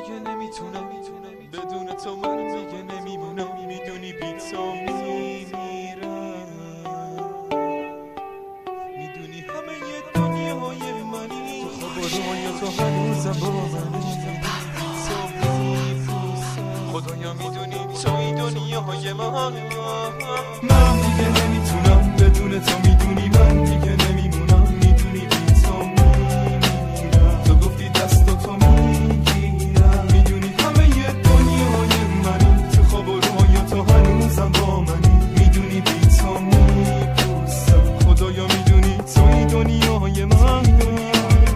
دیگه نمیتونم بدون تو من دیگه نمیمونم میدونی بی تو میمیرم میدونی همه یه دنیای منی تو خواب و رویا تو هنوزم با منی خدایا میدونی توی دنیای من دیگه نمیتونم بدون تو میدونی من دیگه نمیمونم میدونی بی تو میمیرم تو گفتی دست تو میگیرم میدونی همه یه دنیای منی تو خواب و رویا تو هنوزم با منی میدونی بی تو میپوسم خدایا میدونی توی دنیای من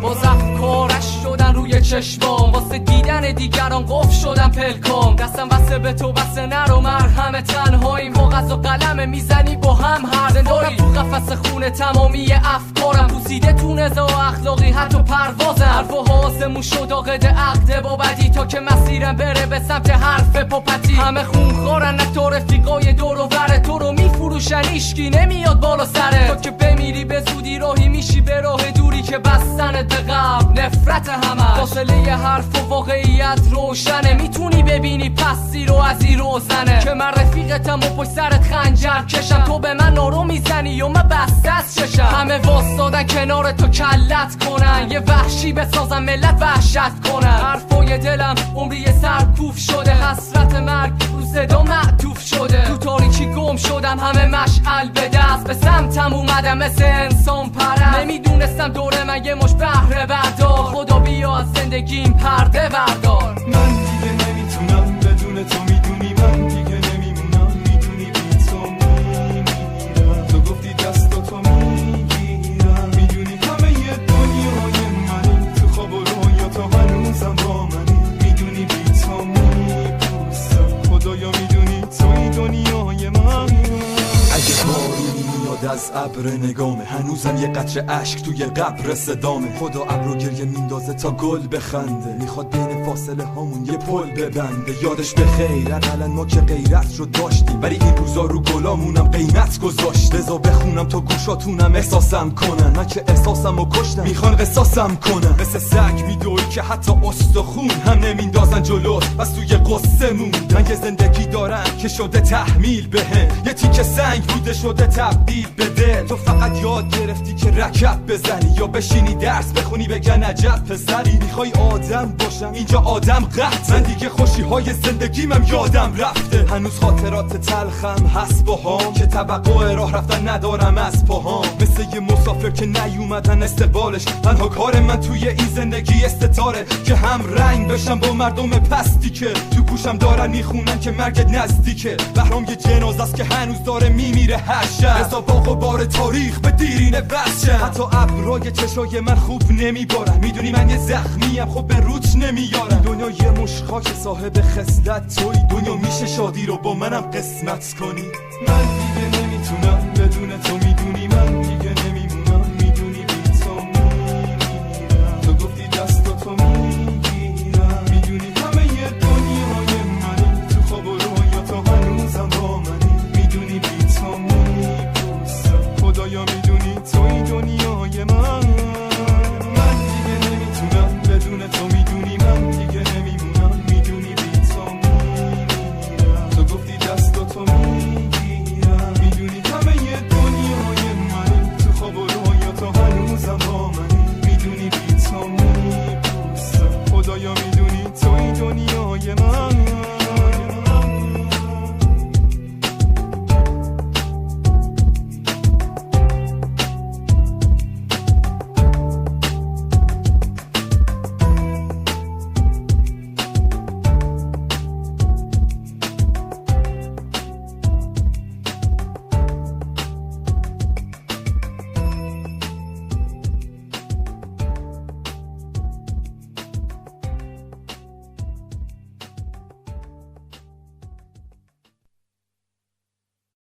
باز افکارش شدن روی چشمام واسه دیدن دیگران قفل شدم پلکام دستم بسته به تو بسته نرو مرهم تنهاییم کاغذ و قلم میزنی با هم هر زنداری تو قفس خونه تمامی افکارم پوسیده تو نزاع اخلاقی حتی پروازم حرف و حاسمون شد عقد عقد با بدی تا که مسیرم بره به سمت حرف پاپتی همه خونخوارن نکتا رفیقای دور و بره تو رو میفروشن ایشکی نمیاد بالا سره تو که بمیری به زودی راهی میشی به راه دوری که بستنت به قبل نفرت همه فاصله ی حرف و واقعیت روشنه میتونی ببینی پسی رو از این روزنه که من رفیقتم و پشت سرت خنجر کشم تو به من نارو میزنی و من بسته از چشم همه واسادن کنار تو کلت کنن یه وحشی بسازن ملت وحشت کنن حرفای دلم عمری سرکوف شده حسرت مرگ رو صدا معطوف شده تو تاریکی گم شدم همه مشعل به دست به سمتم اومدم مثل انسان پرست نمیدونستم دور من یه مش بهره بردار خدا بیا از زندگیم پرده بردار من دیگه نمیتونم بدون تو میدونی من دیگه نمیمونم میدونی بی تو میمیرم تو گفتی دست تو میگیرم میدونی همه یه دنیای منی تو خواب و رویا تو هنوزم با منی میدونی بی تو میپوسم خدایا میدونی توی دنیای من اگه بارونی میاد از ابر نگامه هنوزم یه قطره اشک توی قبر صدامه خدا ابرو گریه میندازه تا گل بخنده میخواد بین فاصله هامون یه پل ببنده یادش به خیر اقلا ما که غیرت رو داشتیم ولی این روزا رو گلامونم قیمت گذاشت لذا بخونم تا گوشاتونم احساسم کنن من که احساسم رو کشتم میخوان قصاصم کنن مثل سگ میدوی که حتی استخون هم نمیندازن جلوت بس توی قصه موندن یه زندگی دارن که شده تحمیل بهم یه تیکه سنگ بوده شده تبدیل به دل تو فقط یاد گرفتی که رکب بزنی یا بشینی درس بخونی بگن عجب پسری میخوای آدم باشم اینجا آدم قطع من دیگه خوشی های زندگیمم یادم رفته هنوز خاطرات تلخم هست باهام که توقع راه رفتن ندارم از پاهام مثل یه مسافر که نیومدن استقبالش تنها کار من توی این زندگی استتاره که هم رنگ بشم با مردم پستی که تو گوشم دارن میخونن که مرگت نزدیکه بهرام یه جنازه است که هنوز داره میمیره هر شب حساب و بار تاریخ به دیرینه بسشم حتی ابرای چشای من خوب نمیبارن میدونی من یه زخمیم خب به روت نمیارم دنیا یه مش خاک صاحب خصلت توی دنیا میشه شادی رو با منم قسمت کنی من دیگه نمیتونم بدون تو میدونی من دیگه نمیمونم میدونی بی تو میمیرم تو گفتی دست تو میگیرم میدونی همه یه دنیای منی تو خواب و رویا تو هنوزم با منی میدونی بی تو میپوسم خدایا میدونی توی دنیای من من دیگه نمیتونم بدون تو میدونی من دیگه نمیمونم میدونی بی تو میمیرم تو گفتی دست تو میگیرم میدونی همه یه دنیای منی تو خواب و رویا تو هنوزم با منی میدونی بی تو میپوسم خدایا میدونی توی دنیای من